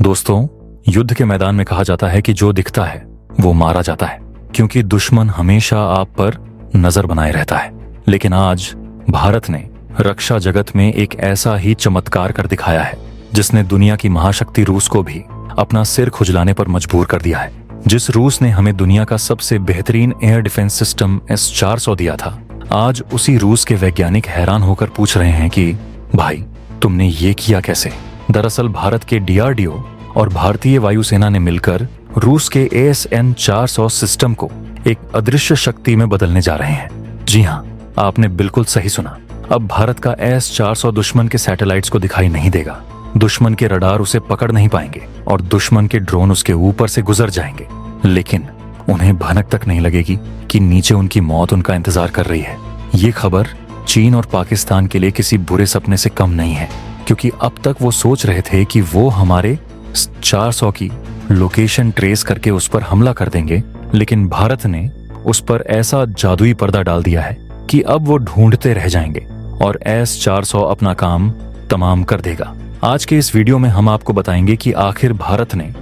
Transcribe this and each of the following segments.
दोस्तों, युद्ध के मैदान में कहा जाता है कि जो दिखता है वो मारा जाता है, क्योंकि दुश्मन हमेशा आप पर नजर बनाए रहता है। लेकिन आज भारत ने रक्षा जगत में एक ऐसा ही चमत्कार कर दिखाया है जिसने दुनिया की महाशक्ति रूस को भी अपना सिर खुजलाने पर मजबूर कर दिया है। जिस रूस ने हमें दुनिया का सबसे बेहतरीन एयर डिफेंस सिस्टम S-400 दिया था, आज उसी रूस के वैज्ञानिक हैरान होकर पूछ रहे हैं कि भाई, तुमने ये किया कैसे? दरअसल भारत के DRDO और भारतीय वायुसेना ने मिलकर रूस के AN-400 सिस्टम को एक अदृश्य शक्ति में बदलने जा रहे हैं। जी हाँ, आपने बिल्कुल सही सुना। अब भारत का S-400 दुश्मन के सैटेलाइट्स को दिखाई नहीं देगा, दुश्मन के रडार उसे पकड़ नहीं पाएंगे और दुश्मन के ड्रोन उसके ऊपर से गुजर जाएंगे, लेकिन उन्हें भनक तक नहीं लगेगी कि नीचे उनकी मौत उनका इंतजार कर रही है। ये खबर चीन और पाकिस्तान के लिए किसी बुरे सपने से कम नहीं है, क्योंकि अब तक वो सोच रहे थे कि वो हमारे 400 की लोकेशन ट्रेस करके उस पर हमला कर देंगे, लेकिन भारत ने उस पर ऐसा जादुई पर्दा डाल दिया है कि अब वो ढूंढते रह जाएंगे और S-400 अपना काम तमाम कर देगा। आज के इस वीडियो में हम आपको बताएंगे कि आखिर भारत ने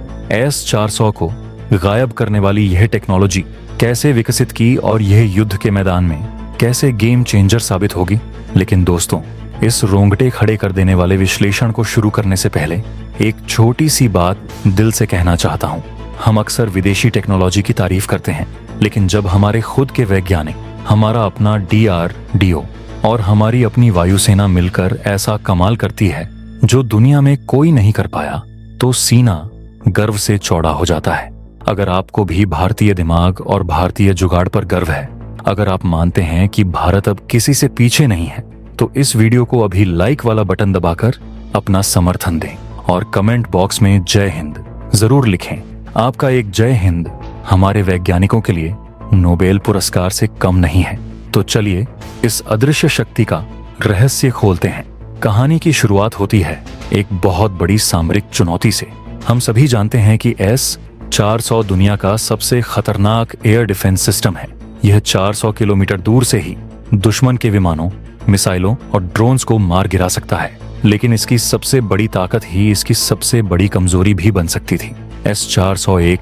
S-400 को गायब करने वाली यह टेक्नोलॉजी कैसे विकसित की और यह युद्ध के मैदान में कैसे गेम चेंजर साबित होगी। लेकिन दोस्तों, इस रोंगटे खड़े कर देने वाले विश्लेषण को शुरू करने से पहले एक छोटी सी बात दिल से कहना चाहता हूँ। हम अक्सर विदेशी टेक्नोलॉजी की तारीफ करते हैं, लेकिन जब हमारे खुद के वैज्ञानिक, हमारा अपना DRDO और हमारी अपनी वायुसेना मिलकर ऐसा कमाल करती है जो दुनिया में कोई नहीं कर पाया, तो सीना गर्व से चौड़ा हो जाता है। अगर आपको भी भारतीय दिमाग और भारतीय जुगाड़ पर गर्व है, अगर आप मानते हैं कि भारत अब किसी से पीछे नहीं है, तो इस वीडियो को अभी लाइक वाला बटन दबाकर अपना समर्थन दें और कमेंट बॉक्स में जय हिंद जरूर लिखें। आपका एक जय हिंद हमारे वैज्ञानिकों के लिए नोबेल पुरस्कार से कम नहीं है। तो चलिए इस अदृश्य शक्ति का रहस्य खोलते हैं। कहानी की शुरुआत होती है एक बहुत बड़ी सामरिक चुनौती से। हम सभी जानते हैं कि S-400 दुनिया का सबसे खतरनाक एयर डिफेंस सिस्टम है। यह 400 किलोमीटर दूर से ही दुश्मन के विमानों, मिसाइलों और ड्रोन्स को मार गिरा सकता है। लेकिन इसकी सबसे बड़ी ताकत ही इसकी सबसे बड़ी कमजोरी भी बन सकती थी। S-400 एक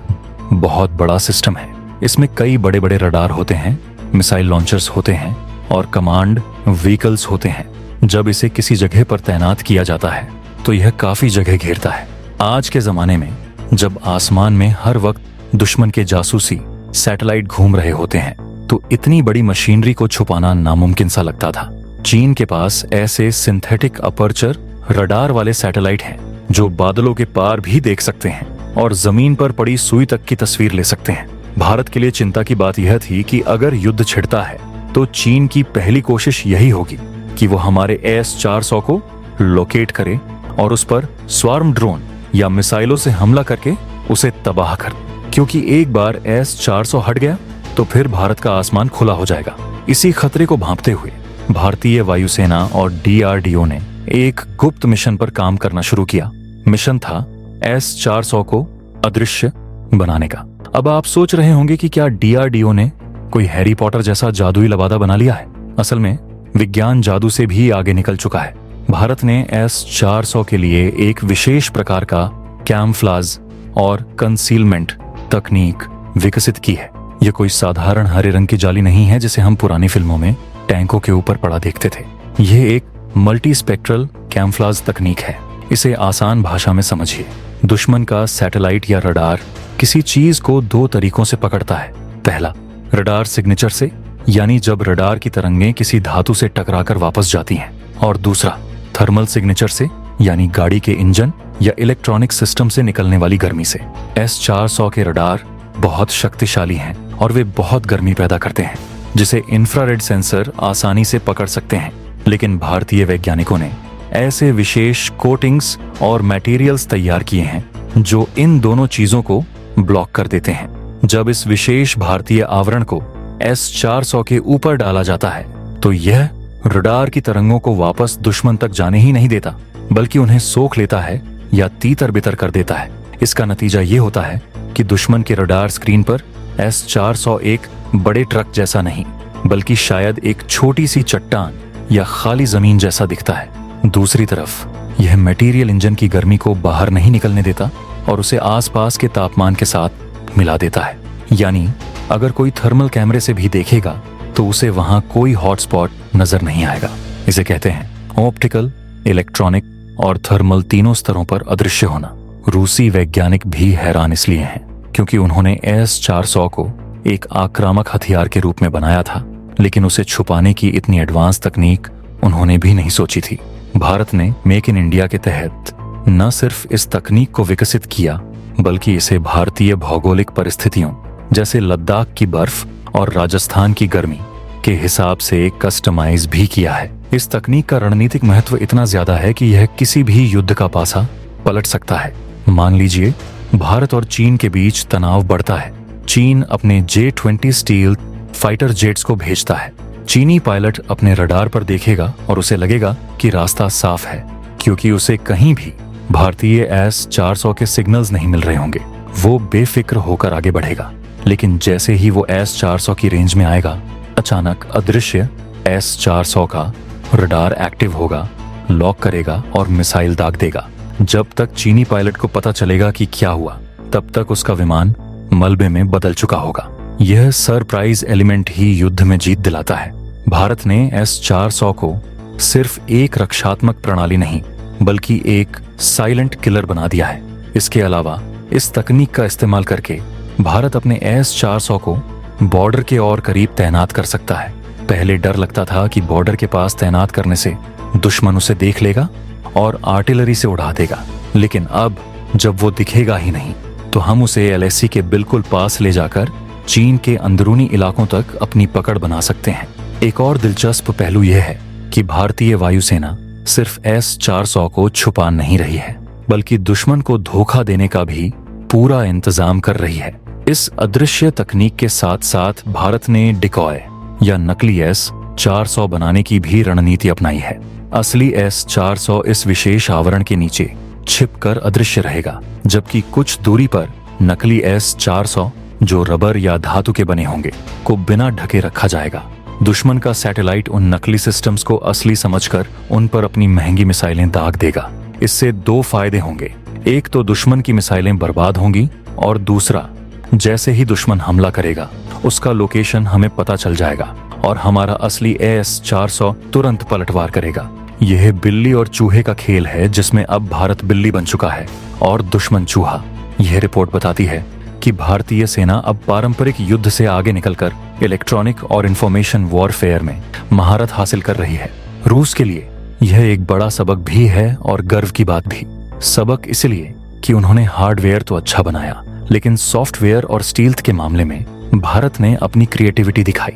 बहुत बड़ा सिस्टम है। इसमें कई बड़े बड़े रडार होते हैं, मिसाइल लॉन्चर्स होते हैं और कमांड व्हीकल्स होते हैं। जब इसे किसी जगह पर तैनात किया जाता है तो यह काफी जगह घेरता है। आज के जमाने में जब आसमान में हर वक्त दुश्मन के जासूसी सैटेलाइट घूम रहे होते हैं, तो इतनी बड़ी मशीनरी को छुपाना नामुमकिन सा लगता था। चीन के पास ऐसे सिंथेटिक अपर्चर रडार वाले सैटेलाइट हैं जो बादलों के पार भी देख सकते हैं और जमीन पर पड़ी सुई तक की तस्वीर ले सकते हैं। भारत के लिए चिंता की बात यह थी कि अगर युद्ध छिड़ता है तो चीन की पहली कोशिश यही होगी कि वो हमारे S-400 को लोकेट करे और उस पर स्वार्म ड्रोन या मिसाइलों से हमला करके उसे तबाह कर। क्योंकि एक बार S-400 हट गया तो फिर भारत का आसमान खुला हो जाएगा। इसी खतरे को भांपते हुए भारतीय वायुसेना और DRDO ने एक गुप्त मिशन पर काम करना शुरू किया। मिशन था S-400 को अदृश्य बनाने का। अब आप सोच रहे होंगे कि क्या DRDO ने कोई हैरी पॉटर जैसा जादुई लबादा बना लिया है? असल में विज्ञान जादू से भी आगे निकल चुका है। भारत ने S-400 के लिए एक विशेष प्रकार का कैमफ्लाज और कंसीलमेंट तकनीक विकसित की है। यह कोई साधारण हरे रंग की जाली नहीं है जिसे हम पुरानी फिल्मों में टैंकों के ऊपर पड़ा देखते थे। यह एक मल्टी स्पेक्ट्रल कैमफ्लाज तकनीक है। इसे आसान भाषा में समझिए। दुश्मन का सैटेलाइट या रडार किसी चीज को दो तरीकों से पकड़ता है। पहला, रडार सिग्नेचर से, यानी जब रडार की तरंगें किसी धातु से टकराकर वापस जाती हैं, और दूसरा थर्मल सिग्नेचर से, यानी गाड़ी के इंजन या इलेक्ट्रॉनिक सिस्टम से निकलने वाली गर्मी से। S-400 के रडार बहुत शक्तिशाली हैं और वे बहुत गर्मी पैदा करते हैं जिसे इंफ्रारेड सेंसर आसानी से पकड़ सकते हैं। लेकिन भारतीय वैज्ञानिकों ने ऐसे विशेष कोटिंग्स और मटेरियल्स तैयार किए हैं जो इन दोनों चीजों को ब्लॉक कर देते हैं। जब इस विशेष भारतीय आवरण को S-400 के ऊपर डाला जाता है तो यह रडार की तरंगों को वापस दुश्मन तक जाने ही नहीं देता, बल्कि उन्हें सोख लेता है या तीतर बितर कर देता है। इसका नतीजा ये होता है कि दुश्मन के रडार स्क्रीन पर S-400 एक बड़े ट्रक जैसा नहीं, बल्कि शायद एक छोटी सी चट्टान या खाली जमीन जैसा दिखता है। दूसरी तरफ यह मटेरियल इंजन की गर्मी को बाहर नहीं निकलने देता और उसे आसपास के तापमान के साथ मिला देता है। यानी अगर कोई थर्मल कैमरे से भी देखेगा तो उसे वहां कोई हॉटस्पॉट नजर नहीं आएगा। इसे कहते हैं ऑप्टिकल, इलेक्ट्रॉनिक और थर्मल तीनों स्तरों पर अदृश्य होना। रूसी वैज्ञानिक भी हैरान इसलिए हैं क्योंकि उन्होंने S-400 को एक आक्रामक हथियार के रूप में बनाया था, लेकिन उसे छुपाने की इतनी एडवांस तकनीक उन्होंने भी नहीं सोची थी। भारत ने मेक इन इंडिया के तहत न सिर्फ इस तकनीक को विकसित किया, बल्कि इसे भारतीय भौगोलिक परिस्थितियों जैसे लद्दाख की बर्फ और राजस्थान की गर्मी के हिसाब से कस्टमाइज भी किया है। इस तकनीक का रणनीतिक महत्व इतना ज्यादा है कि यह किसी भी युद्ध का पासा पलट सकता है। मान लीजिए भारत और चीन के बीच तनाव बढ़ता है। चीन अपने J-20 स्टील फाइटर जेट्स को भेजता है। चीनी पायलट अपने रडार पर देखेगा और उसे लगेगा कि रास्ता साफ है, क्योंकि उसे कहीं भी भारतीय S-400 के सिग्नल्स नहीं मिल रहे होंगे। वो बेफिक्र होकर आगे बढ़ेगा, लेकिन जैसे ही वो S-400 की रेंज में आएगा, अचानक अदृश्य S-400 का रडार एक्टिव होगा, लॉक करेगा और मिसाइल दाग देगा। जब तक चीनी पायलट को पता चलेगा कि क्या हुआ, तब तक उसका विमान मलबे में बदल चुका होगा। यह सरप्राइज एलिमेंट ही युद्ध में जीत दिलाता है। भारत ने S-400 को सिर्फ एक रक्षात्मक प्रणाली नहीं, बल्कि एक साइलेंट किलर बना दिया है। इसके अलावा इस तकनीक का इस्तेमाल करके भारत अपने S-400 को बॉर्डर के और करीब तैनात कर सकता है। पहले डर लगता था कि बॉर्डर के पास तैनात करने से दुश्मन उसे देख लेगा और आर्टिलरी से उड़ा देगा, लेकिन अब जब वो दिखेगा ही नहीं तो हम उसे LAC के बिल्कुल पास ले जाकर चीन के अंदरूनी इलाकों तक अपनी पकड़ बना सकते हैं। एक और दिलचस्प पहलू यह है कि भारतीय वायुसेना सिर्फ S-400 को छुपा नहीं रही है, बल्कि दुश्मन को धोखा देने का भी पूरा इंतजाम कर रही है। इस अदृश्य तकनीक के साथ साथ भारत ने डिकॉय या नकली S-400 बनाने की भी रणनीति अपनाई है। असली S-400 इस विशेष आवरण के नीचे छिपकर अदृश्य रहेगा, जबकि कुछ दूरी पर नकली S-400 जो रबर या धातु के बने होंगे को बिना ढके रखा जाएगा। दुश्मन का सैटेलाइट उन नकली सिस्टम्स को असली समझकर उन पर अपनी महंगी मिसाइलें दाग देगा। इससे दो फायदे होंगे, एक तो दुश्मन की मिसाइलें बर्बाद होंगी और दूसरा, जैसे ही दुश्मन हमला करेगा उसका लोकेशन हमें पता चल जाएगा और हमारा असली S-400 तुरंत पलटवार करेगा। यह बिल्ली और चूहे का खेल है, जिसमें अब भारत बिल्ली बन चुका है और दुश्मन चूहा। यह रिपोर्ट बताती है कि भारतीय सेना अब पारंपरिक युद्ध से आगे निकलकर इलेक्ट्रॉनिक और इंफॉर्मेशन वॉरफेयर में महारत हासिल कर रही है। रूस के लिए यह एक बड़ा सबक भी है और गर्व की बात भी। सबक इसलिए कि उन्होंने हार्डवेयर तो अच्छा बनाया, लेकिन सॉफ्टवेयर और स्टील्थ के मामले में भारत ने अपनी क्रिएटिविटी दिखाई,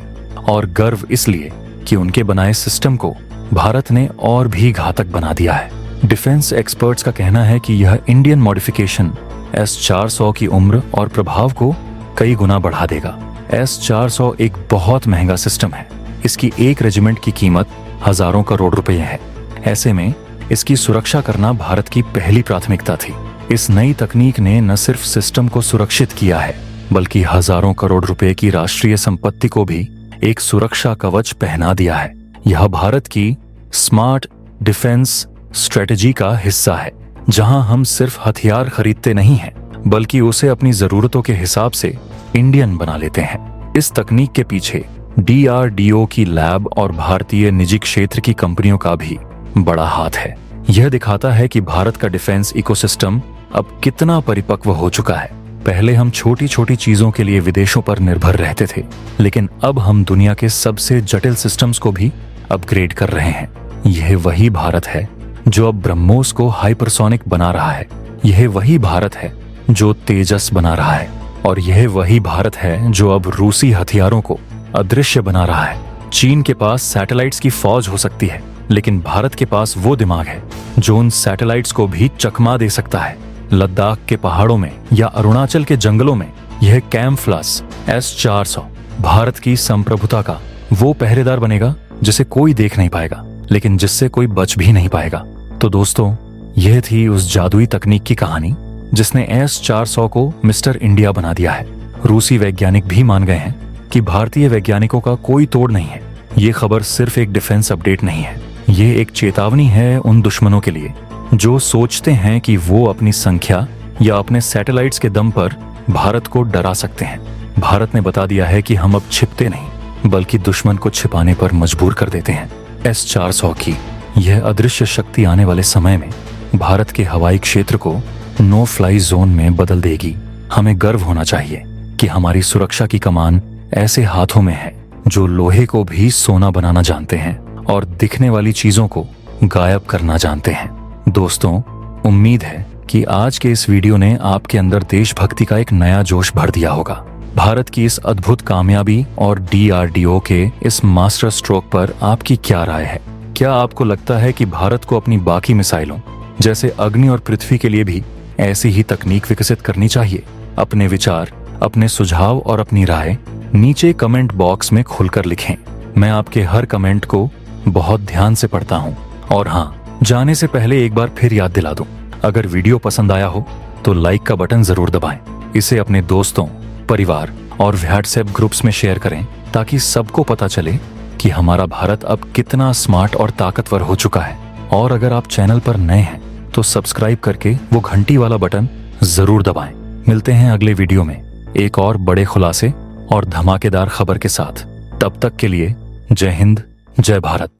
और गर्व इसलिए कि उनके बनाए सिस्टम को भारत ने और भी घातक बना दिया है। डिफेंस एक्सपर्ट्स का कहना है कि यह इंडियन मॉडिफिकेशन S-400 की उम्र और प्रभाव को कई गुना बढ़ा देगा। S-400 एक बहुत महंगा सिस्टम है। इसकी एक रेजिमेंट की कीमत हजारों करोड़ रुपए है। ऐसे में इसकी सुरक्षा करना भारत की पहली प्राथमिकता थी। इस नई तकनीक ने न सिर्फ सिस्टम को सुरक्षित किया है, बल्कि हजारों करोड़ रुपए की राष्ट्रीय संपत्ति को भी एक सुरक्षा कवच पहना दिया है। यह भारत की स्मार्ट डिफेंस स्ट्रेटेजी का हिस्सा है, जहां हम सिर्फ हथियार खरीदते नहीं हैं, बल्कि उसे अपनी जरूरतों के हिसाब से इंडियन बना लेते हैं। इस तकनीक के पीछे DRDO की लैब और भारतीय निजी क्षेत्र की कंपनियों का भी बड़ा हाथ है। यह दिखाता है कि भारत का डिफेंस इकोसिस्टम अब कितना परिपक्व हो चुका है। पहले हम छोटी छोटी चीजों के लिए विदेशों पर निर्भर रहते थे, लेकिन अब हम दुनिया के सबसे जटिल सिस्टम्स को भी अपग्रेड कर रहे हैं। यह वही भारत है जो अब ब्रह्मोस को हाइपरसोनिक बना रहा है। यह वही भारत है जो तेजस बना रहा है, और यह वही भारत है जो अब रूसी हथियारों को अदृश्य बना रहा है। चीन के पास सैटेलाइट्स की फौज हो सकती है, लेकिन भारत के पास वो दिमाग है जो उन सैटेलाइट्स को भी चकमा दे सकता है। लद्दाख के पहाड़ों में या अरुणाचल के जंगलों में यह कैमफ्लास S-400 भारत की संप्रभुता का वो पहरेदार बनेगा जिसे कोई देख नहीं पाएगा, लेकिन जिससे कोई बच भी नहीं पाएगा। तो दोस्तों, यह थी उस जादुई तकनीक की कहानी जिसने S-400 को मिस्टर इंडिया बना दिया है। रूसी वैज्ञानिक भी मान गए हैं कि भारतीय वैज्ञानिकों का कोई तोड़ नहीं है। ये खबर सिर्फ एक डिफेंस अपडेट नहीं है, ये एक चेतावनी है उन दुश्मनों के लिए जो सोचते हैं कि वो अपनी संख्या या अपने सैटेलाइट्स के दम पर भारत को डरा सकते हैं। भारत ने बता दिया है कि हम अब छिपते नहीं बल्कि दुश्मन को छिपाने पर मजबूर कर देते हैं। S-400 की यह अदृश्य शक्ति आने वाले समय में भारत के हवाई क्षेत्र को नो फ्लाई जोन में बदल देगी। हमें गर्व होना चाहिए कि हमारी सुरक्षा की कमान ऐसे हाथों में है जो लोहे को भी सोना बनाना जानते हैं और दिखने वाली चीजों को गायब करना जानते हैं। दोस्तों, उम्मीद है कि आज के इस वीडियो ने आपके अंदर देशभक्ति का एक नया जोश भर दिया होगा। भारत की इस अद्भुत कामयाबी और DRDO के इस मास्टर स्ट्रोक पर आपकी क्या राय है? क्या आपको लगता है कि भारत को अपनी बाकी मिसाइलों जैसे अग्नि और पृथ्वी के लिए भी ऐसी ही तकनीक विकसित करनी चाहिए? अपने विचार, अपने सुझाव और अपनी राय नीचे कमेंट बॉक्स में खुलकर लिखें। मैं आपके हर कमेंट को बहुत ध्यान से पढ़ता हूँ। और हाँ, जाने से पहले एक बार फिर याद दिला दूं, अगर वीडियो पसंद आया हो तो लाइक का बटन जरूर दबाएं। इसे अपने दोस्तों, परिवार और व्हाट्सएप ग्रुप्स में शेयर करें ताकि सबको पता चले कि हमारा भारत अब कितना स्मार्ट और ताकतवर हो चुका है। और अगर आप चैनल पर नए हैं तो सब्सक्राइब करके वो घंटी वाला बटन जरूर दबाएं। मिलते हैं अगले वीडियो में एक और बड़े खुलासे और धमाकेदार खबर के साथ। तब तक के लिए जय हिंद, जय भारत।